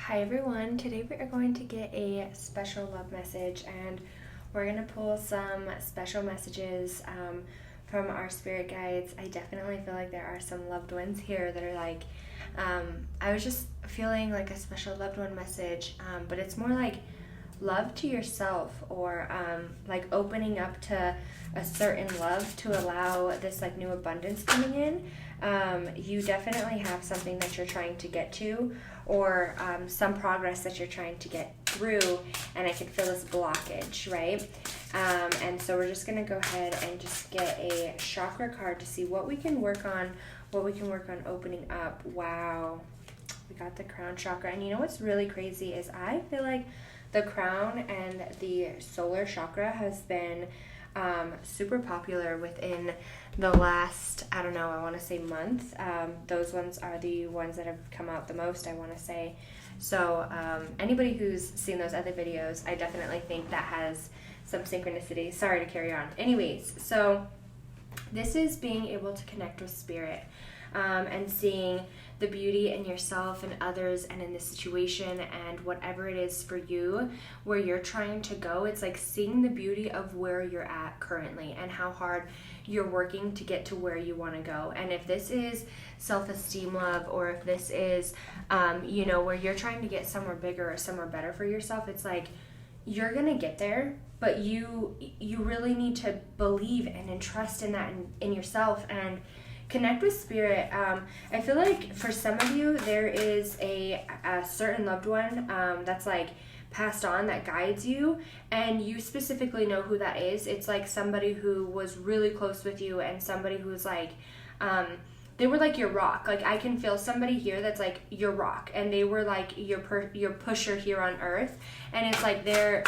Hi everyone, today we are going to get a special love message and we're going to pull some special messages from our spirit guides. I definitely feel like there are some loved ones here that are like, I was just feeling like a special loved one message, but it's more like love to yourself or like opening up to a certain love to allow this like new abundance coming in. You definitely have something that you're trying to get to or some progress that you're trying to get through, and I can feel this blockage, right? And so we're just going to go ahead and just get a chakra card to see what we can work on, opening up. Wow, we got the crown chakra. And you know what's really crazy is I feel like the crown and the solar chakra has been super popular within the last, I don't know, I want to say month. Those ones are the ones that have come out the most, I want to say. So anybody who's seen those other videos, I definitely think that has some synchronicity. Sorry to carry on. Anyways, so this is being able to connect with spirit and seeing the beauty in yourself and others and in the situation and whatever it is for you where you're trying to go. It's like seeing the beauty of where you're at currently and how hard you're working to get to where you want to go. And if this is self-esteem love, or if this is where you're trying to get somewhere bigger or somewhere better for yourself, it's like you're gonna get there, but you really need to believe and trust in that in yourself and connect with spirit. I feel like for some of you there is a certain loved one that's like passed on that guides you, and you specifically know who that is. It's like somebody who was really close with you and somebody who's like they were like your rock. Like I can feel somebody here that's like your rock, and they were like your pusher here on earth. And it's like they're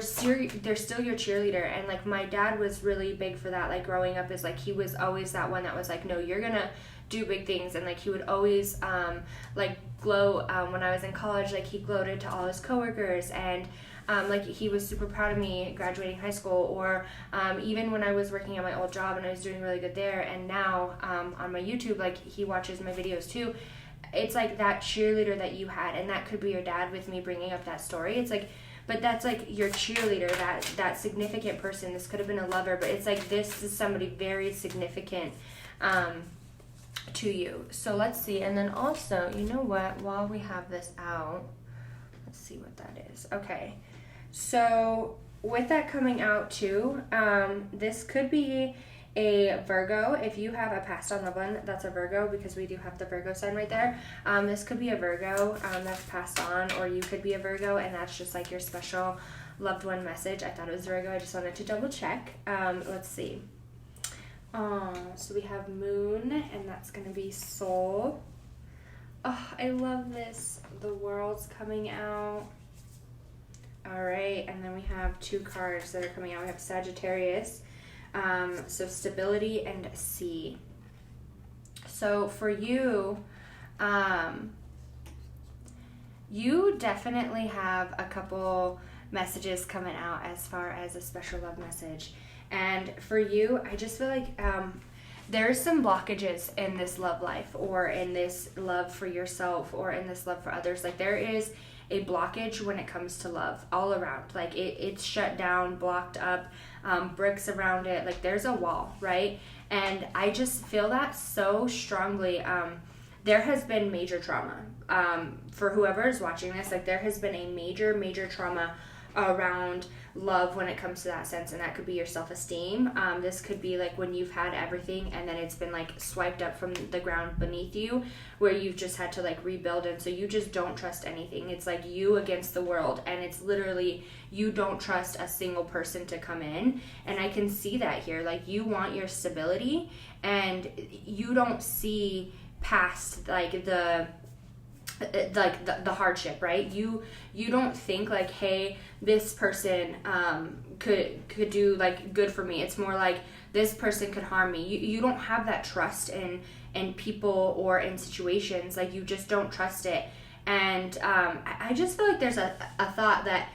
still your cheerleader. And like my dad was really big for that. Like growing up, is like he was always that one that was like, no, you're gonna do big things. And like he would always like glow when I was in college. Like he gloated to all his coworkers, and like he was super proud of me graduating high school, or even when I was working at my old job and I was doing really good there, and now on my YouTube, like he watches my videos too. It's like that cheerleader that you had, and that could be your dad with me bringing up that story. It's like, but that's like your cheerleader, that significant person. This could have been a lover, but it's like this is somebody very significant to you. So let's see. And then also, you know what, while we have this out, let's see what that is. Okay. So with that coming out too, this could be a Virgo. If you have a passed on loved one that's a Virgo, because we do have the Virgo sign right there, this could be a Virgo that's passed on, or you could be a Virgo and that's just like your special loved one message. I thought it was Virgo. I just wanted to double check. Let's see. So we have Moon, and that's going to be Soul. Oh, I love this. The World's coming out. All right, and then we have two cards that are coming out. We have Sagittarius, so Stability, and Sea. So for you, you definitely have a couple messages coming out as far as a special love message. And for you, I just feel like there's some blockages in this love life, or in this love for yourself, or in this love for others. Like there is a blockage when it comes to love all around. Like it's shut down, blocked up, bricks around it. Like there's a wall, right? And I just feel that so strongly. There has been major trauma for whoever is watching this. Like there has been a major trauma around love when it comes to that sense, and that could be your self-esteem. This could be like when you've had everything and then it's been like swiped up from the ground beneath you, where you've just had to like rebuild, and so you just don't trust anything. It's like you against the world, and it's literally you don't trust a single person to come in. And I can see that here. Like you want your stability, and you don't see past like the hardship, right? You don't think like, hey, this person could do like good for me. It's more like this person could harm me. You don't have that trust in people or in situations. Like you just don't trust it. And I just feel like there's a thought that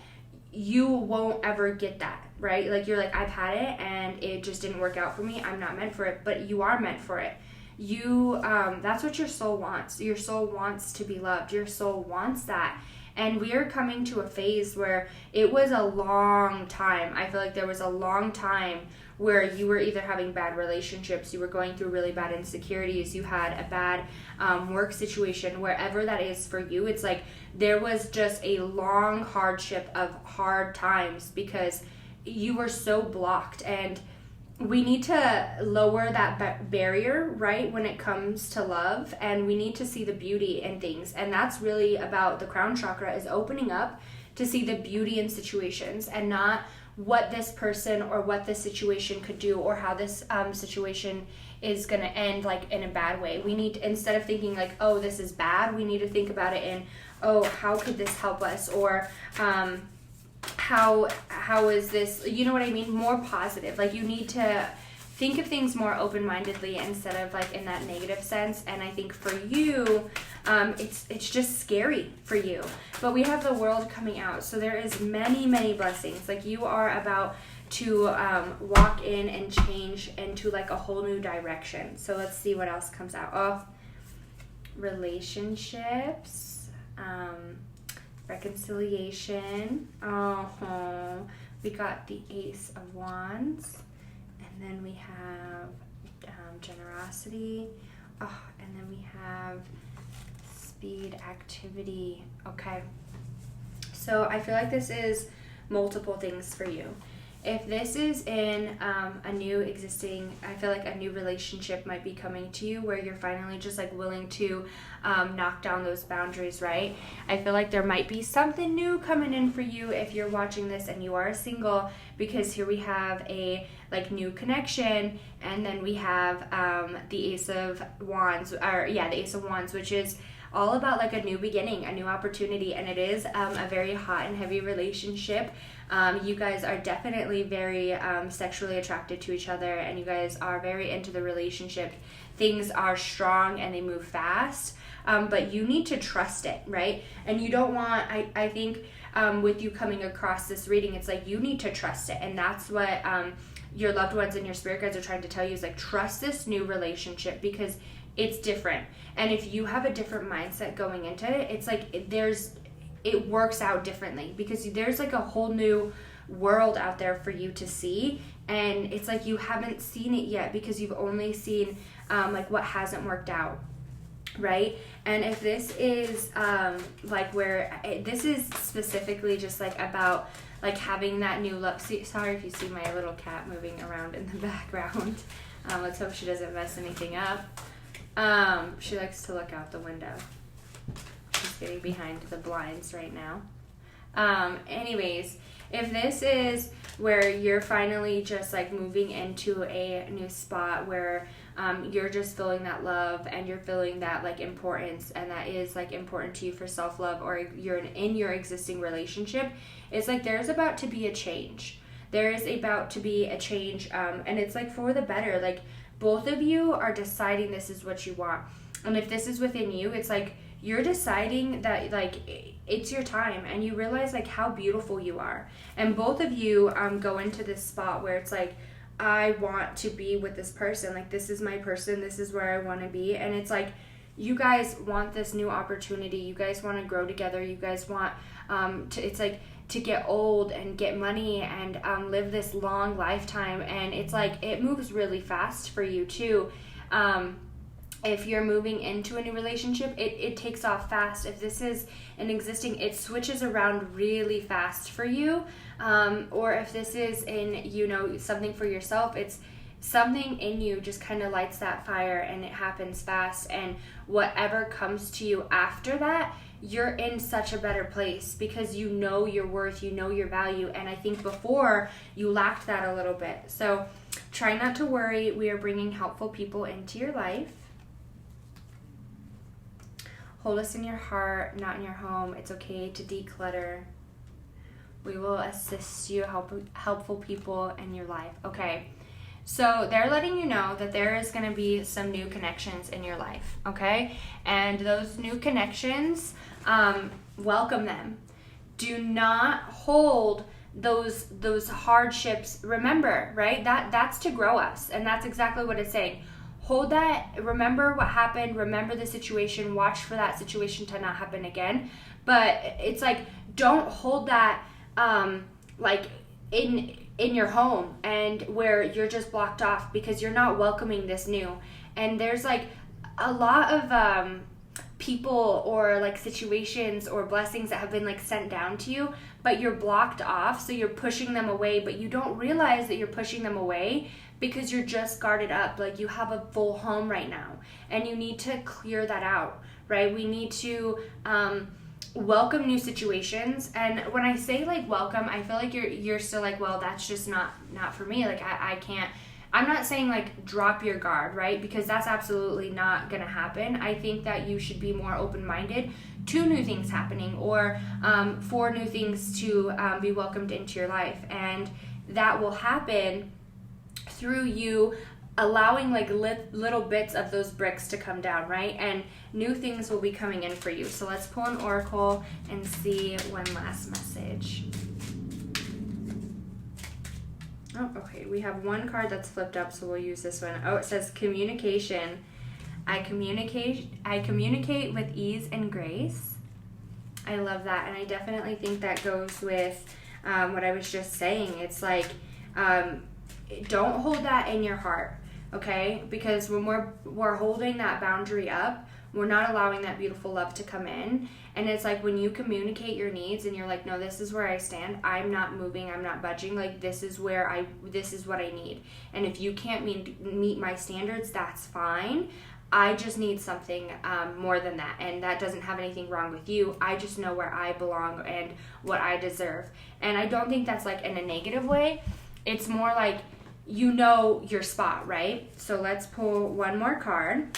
you won't ever get that, right? Like you're like, I've had it and it just didn't work out for me. I'm not meant for it. But you are meant for it. You that's what your soul wants. Your soul wants to be loved. Your soul wants that. And we are coming to a phase where it was a long time. I feel like there was a long time where you were either having bad relationships, you were going through really bad insecurities, you had a bad work situation, wherever that is for you. It's like there was just a long hardship of hard times because you were so blocked. And we need to lower that barrier, right, when it comes to love, and we need to see the beauty in things. And that's really about the crown chakra, is opening up to see the beauty in situations and not what this person or what this situation could do or how this situation is going to end like in a bad way. We need to, instead of thinking like, oh, this is bad, we need to think about it in, oh, how could this help us? Or how is this, you know what I mean, more positive. Like you need to think of things more open-mindedly instead of like in that negative sense. And I think for you, it's just scary for you, but we have the world coming out, so there is many blessings. Like you are about to walk in and change into like a whole new direction. So let's see what else comes out. Oh, relationships, reconciliation. We got the Ace of Wands, and then we have generosity. Oh, and then we have speed, activity. Okay, so I feel like this is multiple things for you. If this is in a new existing, I feel like a new relationship might be coming to you where you're finally just like willing to knock down those boundaries, right? I feel like there might be something new coming in for you if you're watching this and you are single, because here we have a like new connection, and then we have the Ace of Wands, the Ace of Wands, which is all about like a new beginning, a new opportunity, and it is a very hot and heavy relationship. You guys are definitely very sexually attracted to each other, and you guys are very into the relationship. Things are strong and they move fast, but you need to trust it, right? And you don't want, I think with you coming across this reading, it's like you need to trust it, and that's what your loved ones and your spirit guides are trying to tell you, is like trust this new relationship because it's different. And if you have a different mindset going into it, it's like it works out differently because there's like a whole new world out there for you to see, and it's like you haven't seen it yet because you've only seen like what hasn't worked out, right? And if this is like where this is specifically just like about like having that new love. Sorry if you see my little cat moving around in the background. Let's hope she doesn't mess anything up. She likes to look out the window. She's getting behind the blinds right now. Anyways, if this is where you're finally just like moving into a new spot where you're just feeling that love and you're feeling that like importance, and that is like important to you for self-love, or you're in your existing relationship, it's like there's about to be a change. There is about to be a change, and it's like for the better. Like both of you are deciding this is what you want. And if this is within you, it's like you're deciding that like it's your time, and you realize like how beautiful you are. And both of you go into this spot where it's like, I want to be with this person. Like this is my person. This is where I want to be. And it's like you guys want this new opportunity. You guys want to grow together. You guys want to get old and get money and live this long lifetime. And it's like it moves really fast for you too. If you're moving into a new relationship, it takes off fast. If this is an existing, it switches around really fast for you. Or if this is in, something for yourself, it's something in you just kind of lights that fire and it happens fast. And whatever comes to you after that, you're in such a better place because you know your worth, you know your value. And I think before you lacked that a little bit. So try not to worry. We are bringing helpful people into your life. Hold us in your heart, not in your home. It's okay to declutter. We will assist you, helpful people in your life. Okay, so they're letting you know that there is going to be some new connections in your life, okay? And those new connections, welcome them. Do not hold those hardships. Remember, right? That's to grow us, and that's exactly what it's saying. hold that, remember what happened, remember the situation, watch for that situation to not happen again. But it's like, don't hold that like in your home and where you're just blocked off because you're not welcoming this new. And there's like a lot of people or like situations or blessings that have been like sent down to you, but you're blocked off, so you're pushing them away, but you don't realize that you're pushing them away because you're just guarded up. Like, you have a full home right now and you need to clear that out, right? We need to welcome new situations. And when I say like welcome, I feel like you're still like, well, that's just not for me. Like, I can't. I'm not saying like drop your guard, right? Because that's absolutely not gonna happen. I think that you should be more open-minded to new things happening, or for new things to be welcomed into your life. And that will happen through you allowing like little bits of those bricks to come down, right? And new things will be coming in for you. So let's pull an oracle and see one last message. Oh, okay. We have one card that's flipped up, so we'll use this one. Oh, it says communication. I communicate with ease and grace. I love that, and I definitely think that goes with what I was just saying. It's like, don't hold that in your heart, okay? Because when we're holding that boundary up, we're not allowing that beautiful love to come in. And it's like, when you communicate your needs and you're like, no, this is where I stand, I'm not moving, I'm not budging, like, this is what I need. And if you can't meet my standards, that's fine. I just need something more than that, and that doesn't have anything wrong with you. I just know where I belong and what I deserve. And I don't think that's like in a negative way. It's more like, you know your spot, right? So let's pull one more card.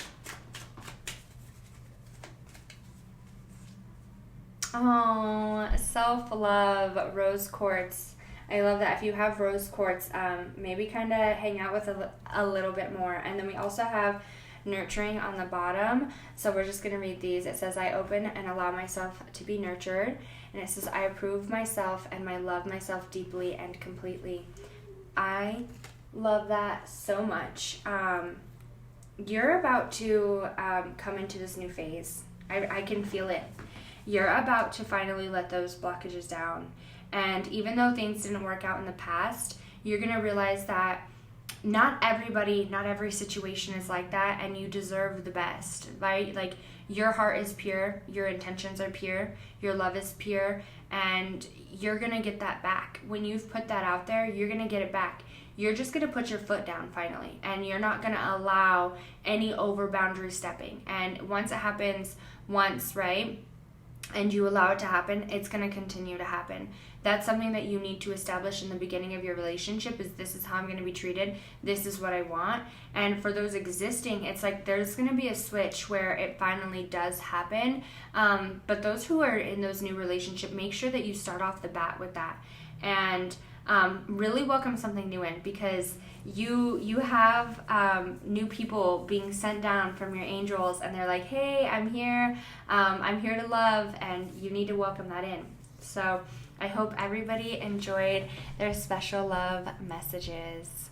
Oh, self-love, rose quartz. I love that. If you have rose quartz, maybe kind of hang out with a little bit more. And then we also have nurturing on the bottom. So we're just going to read these. It says, I open and allow myself to be nurtured. And it says, I approve myself and I love myself deeply and completely. I love that so much. You're about to come into this new phase. I can feel it. You're about to finally let those blockages down. And even though things didn't work out in the past, you're going to realize that not every situation is like that, and you deserve the best, right? Like, your heart is pure, your intentions are pure, your love is pure, and you're going to get that back. When you've put that out there, you're going to get it back. You're just going to put your foot down finally, and you're not going to allow any over boundary stepping. And once it happens once, right, and you allow it to happen, it's going to continue to happen. That's something that you need to establish in the beginning of your relationship, is this is how I'm going to be treated. This is what I want. And for those existing, it's like there's going to be a switch where it finally does happen. But those who are in those new relationship, make sure that you start off the bat with that. And really welcome something new in, because you have new people being sent down from your angels, and they're like, hey, I'm here to love, and you need to welcome that in. So I hope everybody enjoyed their special love messages.